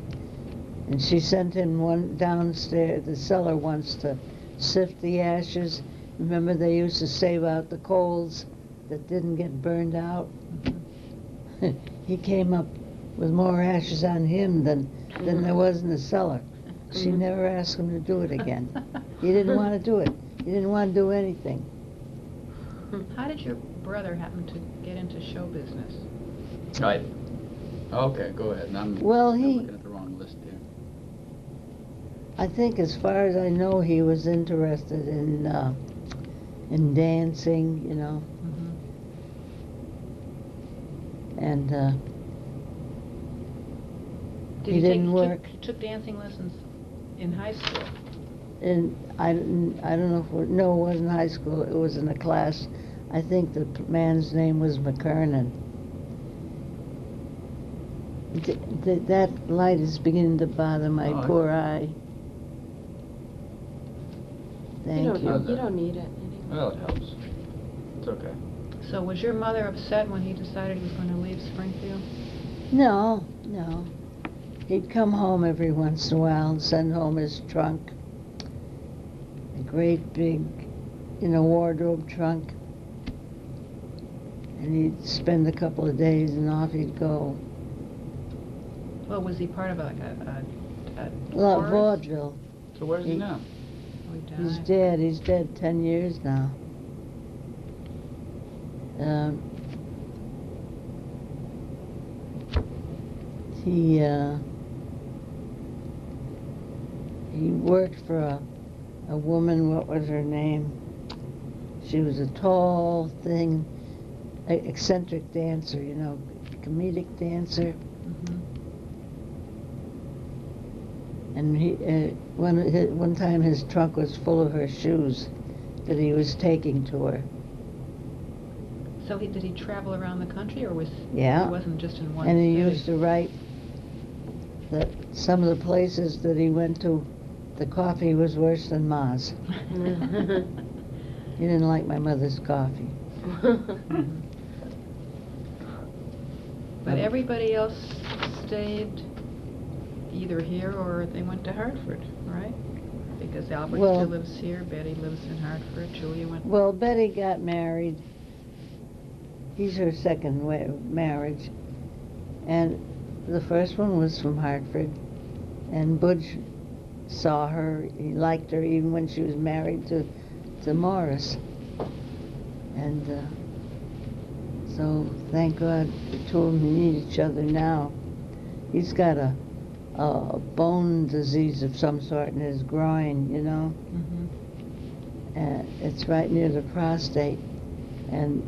And she sent him one downstairs, the cellar once, to sift the ashes. Remember, they used to save out the coals that didn't get burned out? He came up with more ashes on him than there was in the cellar. She never asked him to do it again. He didn't want to do it. He didn't want to do anything. How did your brother happen to get into show business? Right. Okay, go ahead. I'm Well, looking at the wrong list here. I think, as far as I know, he was interested in dancing, you know, and he didn't work. Took dancing lessons in high school? And I don't know if no, it wasn't high school. It was in a class. I think the man's name was McKernan. That light is beginning to bother my Oh, poor eye. Thank you. You don't need it anyway. Well, it helps. It's okay. So was your mother upset when he decided he was going to leave Springfield? No. He'd come home every once in a while and send home his trunk. A great big, wardrobe trunk. And he'd spend a couple of days and off he'd go. Well, was he part of a chorus? Vaudeville. So where's he now? Oh, he died. He's dead. He's dead 10 years now. He worked for a woman. What was her name? She was a tall, thin, eccentric dancer, comedic dancer. And one time his trunk was full of her shoes that he was taking to her. So did he travel around the country, or Yeah. he wasn't just in one And he city? used to write that some of the places that he went to, the coffee was worse than Ma's. He didn't like my mother's coffee. But everybody else stayed either here or they went to Hartford, right? Because Albert Well- still lives here, Betty lives in Hartford, Julia went... Well, Betty got married. He's her second marriage. And the first one was from Hartford. And Butch saw her. He liked her even when she was married to Morris. And so, thank God, the two of them need each other now. He's got a bone disease of some sort in his groin, And it's right near the prostate. And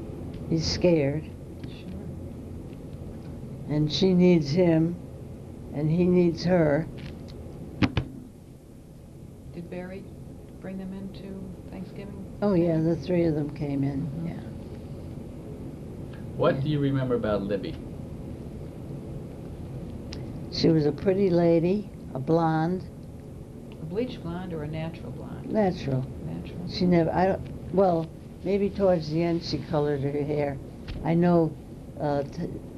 he's scared. Sure. And she needs him, and he needs her. Did Barry bring them into Thanksgiving? Oh, yeah, the three of them came in, yeah. What do you remember about Libby? She was a pretty lady, a blonde, A bleached blonde or a natural blonde? natural. Natural. She never, maybe towards the end she colored her hair. I know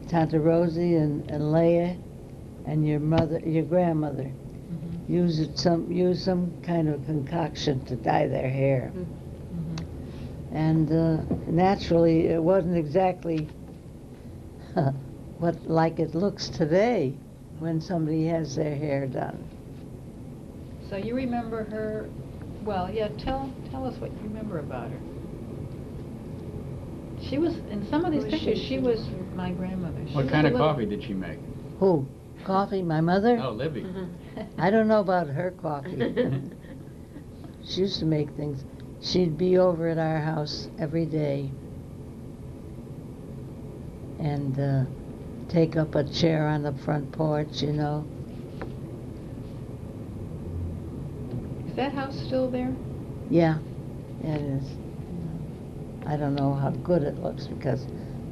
Tante Rosie and Leah and your grandmother used some kind of concoction to dye their hair. And naturally, it wasn't exactly like it looks today when somebody has their hair done. So you remember her, well, yeah, tell us what you remember about her. She was, in some of these Who was pictures, she? she was my grandmother. She What was kind a of little- coffee did she make? Who? Coffee? My mother? No, Libby. I don't know about her coffee. She used to make things. She'd be over at our house every day and take up a chair on the front porch, you know. Is that house still there? Yeah, it is. I don't know how good it looks because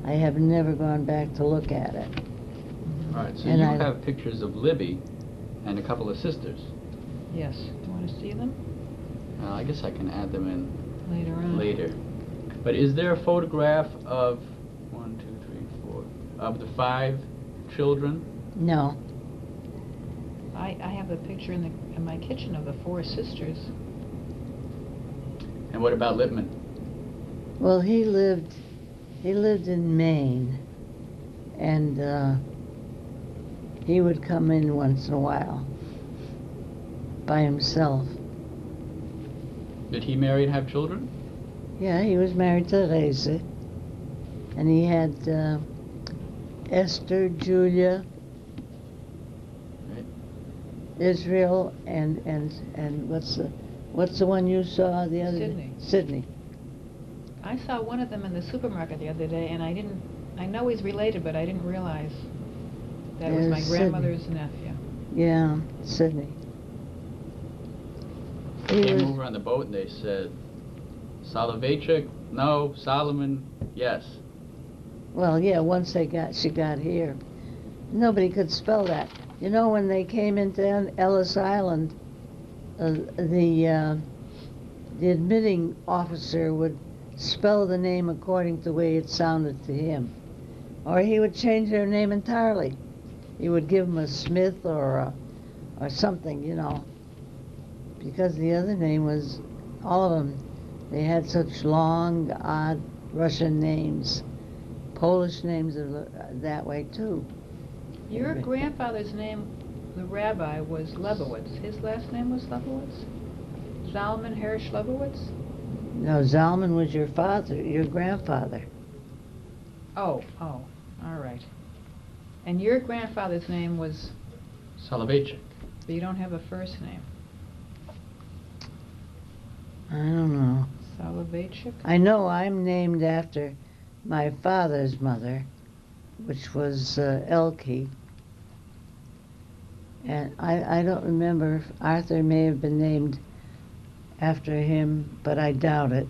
I have never gone back to look at it. All right, so And you I- have pictures of Libby and a couple of sisters. Yes. Do you want to see them? I guess I can add them in Later on. later. But is there a photograph of 1, 2, 3, 4 of the 5 children? No. I have a picture in my kitchen of the 4 sisters. And what about Lippman? Well, he lived in Maine, and he would come in once in a while by himself. Did he marry and have children? Yeah, he was married to Reze, and he had Esther, Julia, Right. Israel, and what's the one you saw the other Sydney. day? Sydney. I saw one of them in the supermarket the other day, and I know he's related, but I didn't realize that it was Yeah, my Sydney. grandmother's nephew. Yeah, Sydney. He Came was, over on the boat and they said, Soloveitchik, no. Solomon, yes. well, yeah, once she got here. Nobody could spell that. You know, when they came into Ellis Island, the admitting officer would spell the name according to the way it sounded to him. Or he would change their name entirely. He would give them a Smith or something, you know. Because the other name was, all of them, they had such long, odd Russian names. Polish names are that way, too. Your grandfather's name, the rabbi, was Lebowitz. His last name was Lebowitz? Zalman Hirsch Lebowitz? No, Zalman was your father, your grandfather. Oh, all right. And your grandfather's name was, Soloveitchik. but you don't have a first name. I don't know. Soloveitchik? I know I'm named after my father's mother, which was Elke. And I don't remember if Arthur may have been named after him, but I doubt it.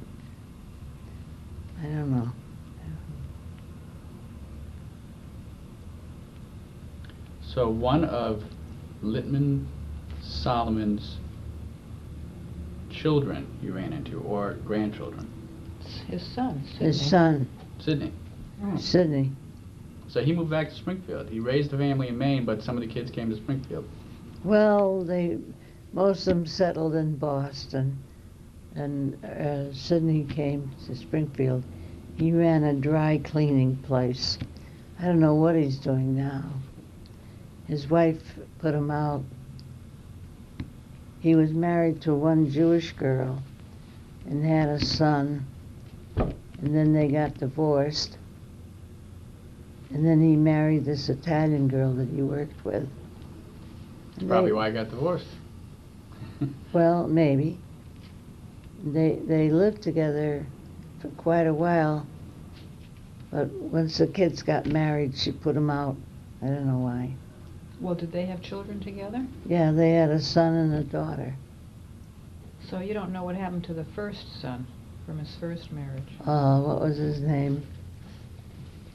I don't know. So one of Littman Solomon's children you ran into, or grandchildren? His son, Sidney. His son, Sydney. Sydney. So he moved back to Springfield. He raised a family in Maine, but some of the kids came to Springfield. Well, most of them settled in Boston, and Sydney came to Springfield. He ran a dry cleaning place. I don't know what he's doing now. His wife put him out. He was married to one Jewish girl and had a son, and then they got divorced. And then he married this Italian girl that he worked with. That's probably why I got divorced. Well, maybe. They lived together for quite a while, but once the kids got married, she put them out. I don't know why. Well, did they have children together? Yeah, they had a son and a daughter. So you don't know what happened to the first son from his first marriage? What was his name?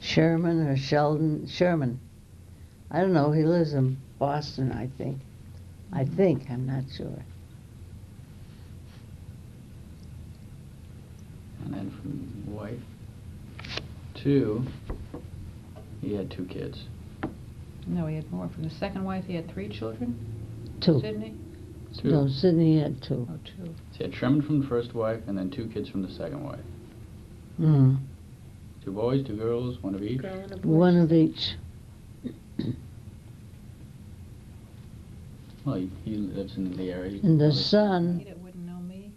Sherman or Sheldon? Sherman. I don't know. He lives in Boston, I think. I'm not sure. And then from wife 2, he had 2 kids. No, he had more. From the second wife, he had 3 children? 2. Sydney? 2. No, Sydney had 2. Oh, 2. So he had Sherman from the first wife, and then 2 kids from the second wife. Mm. 2 boys, 2 girls, 1 of each. Girl and a boy. One of each. Well, he lives in the area. And the He son, that wouldn't know me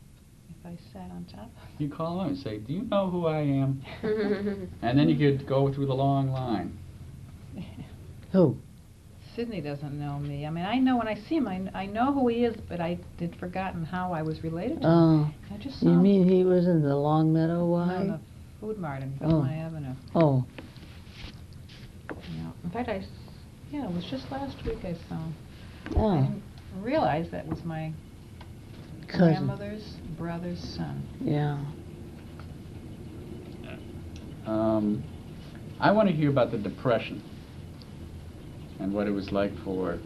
if I sat on top. You call him and say, do you know who I am? And then you could go through the long line. who? Sidney doesn't know me. I mean, I know when I see him, I know who he is, but I had forgotten how I was related to him. Oh, I just saw you him. mean he was in the Long Meadow No, Y? the Food Mart in Oh. Belmont Avenue. Oh, Yeah. In fact, yeah, it was just last week I saw him. I oh, didn't realize that was my cousin. grandmother's brother's son. Yeah. I want to hear about the Depression and what it was like for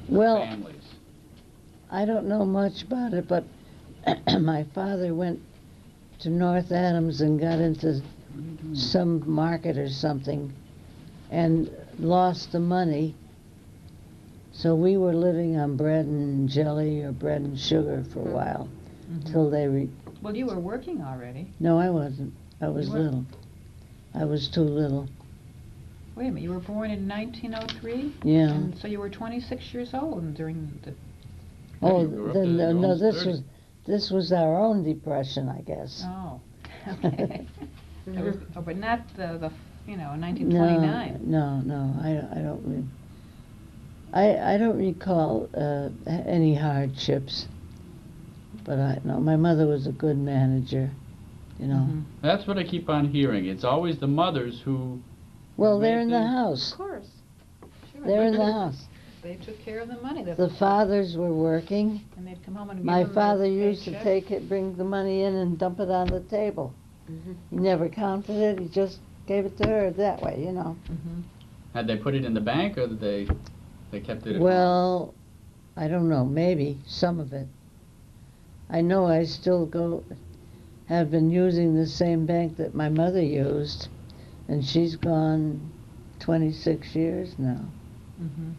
Well, families. I don't know much about it, but my father went to North Adams and got into some market or something and lost the money. So we were living on bread and jelly or bread and sugar for a while till they Well, you were working already. No, I wasn't. I was You weren't? little. I was too little. Wait a minute, you were born in 1903? Yeah. And so you were 26 years old during the... Oh, you grew up then to no, almost this 30. was our own depression, I guess. Oh, okay. Oh, but not the you know, No, 1929. no, I don't recall any hardships. But I know my mother was a good manager, you know. Mhm. That's what I keep on hearing. It's always the mothers who... Well, make they're in the things- house. Of course. Sure. They're in the house. They took care of the money. The fathers were working. And they'd come home and give My them father their used to paycheck. take it, bring the money in and dump it on the table. Mhm. He never counted it, he just gave it to her that way, you know. Mhm. Had they put it in the bank, or did they kept it at home? Well, I don't know, maybe some of it. I know I still have been using the same bank that my mother used, and she's gone 26 years now. Mhm.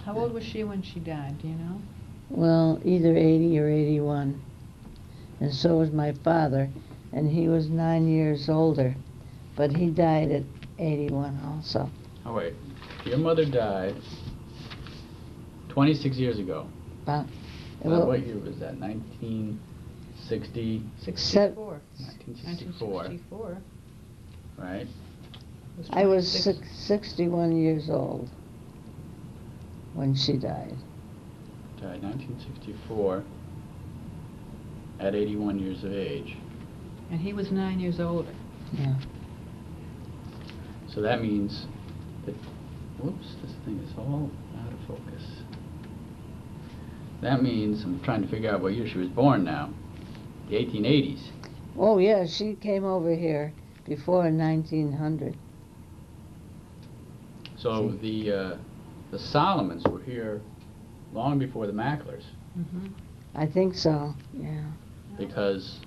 How old was she when she died, do you know? Well, either 80 or 81. And so was my father, and he was 9 years older, but he died at 81 also. Oh, wait. Your mother died 26 years ago. About, What year was that? 1960, 64. 1964, 1964. right? I was 26. 61 years old when she died. Died 1964 at 81 years of age. And he was 9 years older. Yeah. So that means that, whoops, this thing is all out of focus. That means, I'm trying to figure out what year she was born now. The 1880s. Oh, yeah, she came over here before 1900. So the Solomons were here long before the Macklers, Mm-hmm. I think so, yeah. because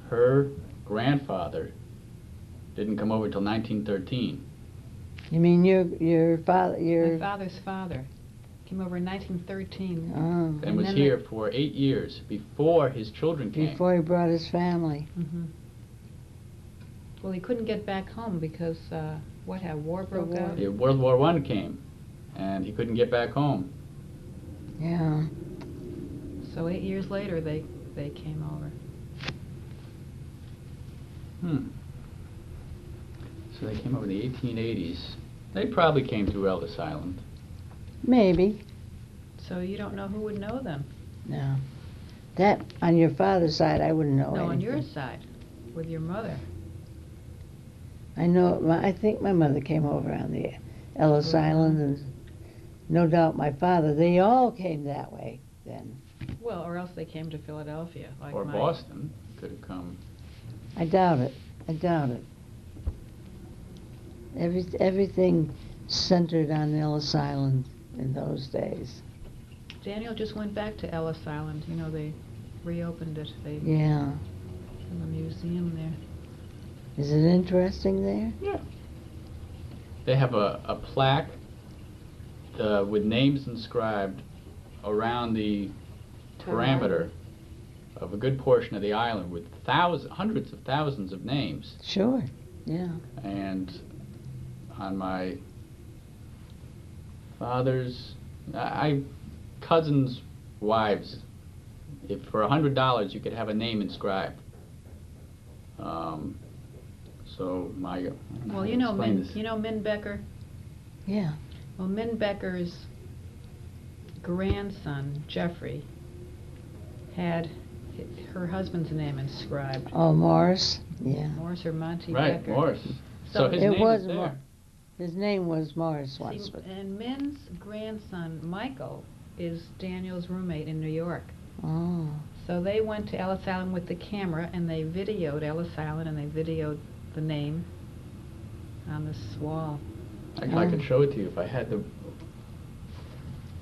her grandfather didn't come over till 1913. You mean your father, My father's father came over in 1913. oh, And was then here for 8 years before his children came. before he brought his family. Mm-hmm. Well, he couldn't get back home because war broke war. out. Yeah, World War I came, and he couldn't get back home. Yeah. So 8 years later, they came over. So they came over in the 1880s. They probably came through Ellis Island. Maybe. So you don't know who would know them? No. That, on your father's side, I wouldn't know No, on anything. your side, with your mother. I know, I think my mother came over on the Ellis Mhm. Island, and no doubt my father. They all came that way then. Well, or else they came to Philadelphia, like Or my... Boston could have come. I doubt it. I doubt it. Everything centered on Ellis Island in those days. Daniel just went back to Ellis Island. You know, they reopened it. They Yeah. have a museum there. Is it interesting there? Yeah. They have a plaque with names inscribed around the perimeter of a good portion of the island with hundreds of thousands of names. Sure. Yeah. And on my father's, cousins' wives, if for $100 you could have a name inscribed. So my, I don't know Well, how you to know explain Min. this. You know Min Becker. Yeah. Well, Min Becker's grandson, Jeffrey, had her husband's name inscribed. Oh, Morris? Yeah. Morris or Monty Right, Becker. Morris. So So his It name was is there. His name was Morris once, See, but and Min's grandson, Michael, is Daniel's roommate in New York. oh, So they went to Ellis Island with the camera, and they videoed Ellis Island, and they videoed the name on this wall. I could show it to you if I had the...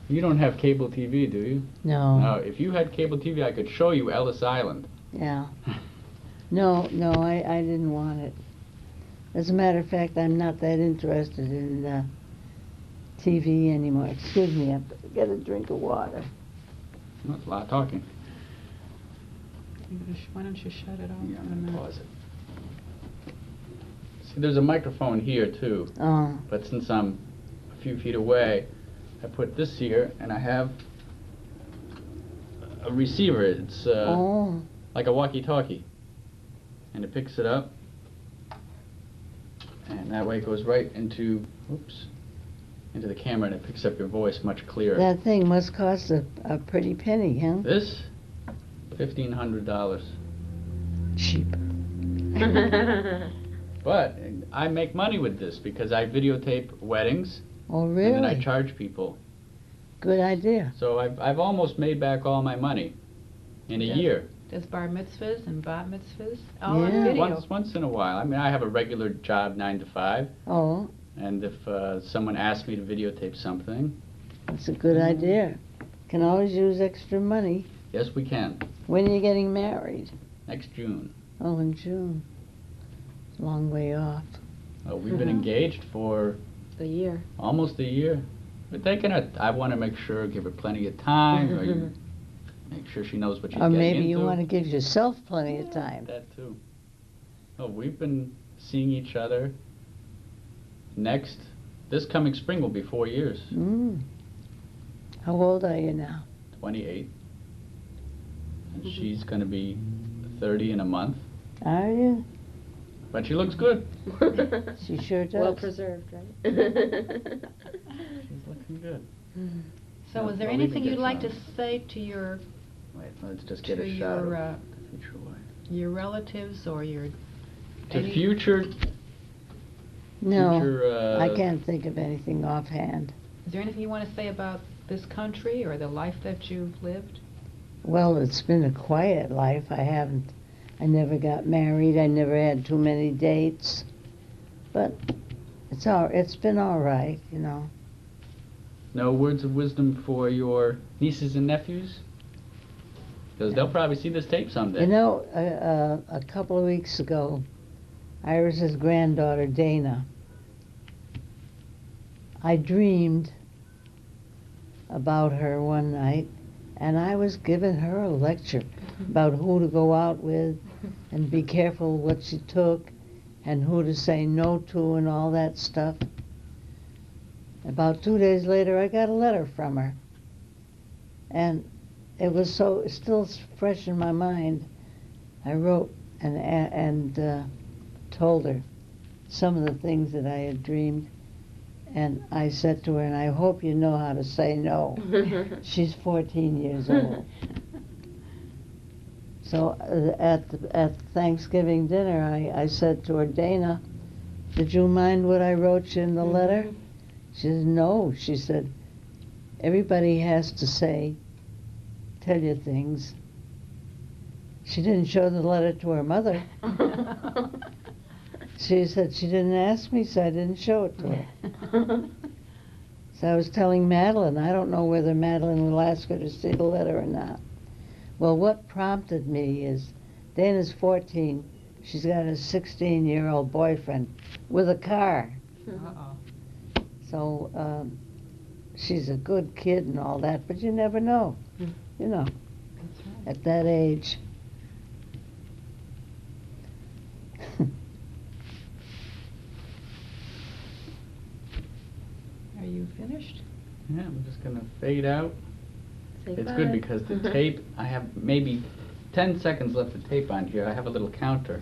You don't have cable TV, do you? no. No, if you had cable TV, I could show you Ellis Island. Yeah. No, I didn't want it. As a matter of fact, I'm not that interested in TV anymore. Excuse me, I have to get a drink of water. That's a lot of talking. Why don't you shut it off? Yeah, for a I'm gonna minute? pause it. See, there's a microphone here too, Oh, but since I'm a few feet away, I put this here, and I have a receiver. It's oh, like a walkie-talkie, and it picks it up, and that way it goes right into, into the camera, and it picks up your voice much clearer. that thing must cost a pretty penny, huh? This, $1,500. Cheap. But I make money with this because I videotape weddings, Oh, and then I really? charge people. Good idea. So I've almost made back all my money in a Yes. year. Does bar mitzvahs and bat mitzvahs? All on Yeah. video. Once in a while. I mean, I have a regular job, 9 to 5, Oh, and if someone asks me to videotape something, that's a good idea. Can always use extra money. yes, we can. When are you getting married? Next June. Oh, in June. Long way off. We've been engaged for The year. almost a year. We're taking it. I want to make sure, give her plenty of time, or make sure she knows what she's Or getting maybe into. you want to give yourself plenty of time. That too. Oh, we've been seeing each other. This coming spring will be 4 years. Mm. How old are you now? 28. And she's going to be 30 in a month. Are you? But she looks good. She sure does. Well preserved, right? She's looking good. So is there Well, we anything can you'd get like to some. say to your Wait, let's just get to a shot your of the future wife. your relatives or your To any- future, No, future, I can't think of anything offhand. Is there anything you want to say about this country or the life that you've lived? Well, it's been a quiet life. I never got married. I never had too many dates. But it's been all right, you know. No words of wisdom for your nieces and nephews? Because they'll probably see this tape someday. You know, a couple of weeks ago, Iris's granddaughter, Dana, I dreamed about her one night, and I was giving her a lecture about who to go out with and be careful what she took and who to say no to and all that stuff. About 2 days later, I got a letter from her. And it was still fresh in my mind. I wrote and told her some of the things that I had dreamed. And I said to her, and I hope you know how to say no. She's 14 years old. So at Thanksgiving dinner, I said to her, Dana, did you mind what I wrote you in the letter? She said, no. She said, everybody has to tell you things. She didn't show the letter to her mother. She said she didn't ask me, so I didn't show it to her. So I was telling Madeline, I don't know whether Madeline will ask her to see the letter or not. Well, what prompted me is Dana's 14. She's got a 16-year-old boyfriend with a car. Uh-oh. So she's a good kid and all that, but you never know, you know, That's right. at that age. Are you finished? Yeah, I'm just going to fade out. Say It's goodbye. good because the tape, I have maybe 10 seconds left of tape on here. I have a little counter.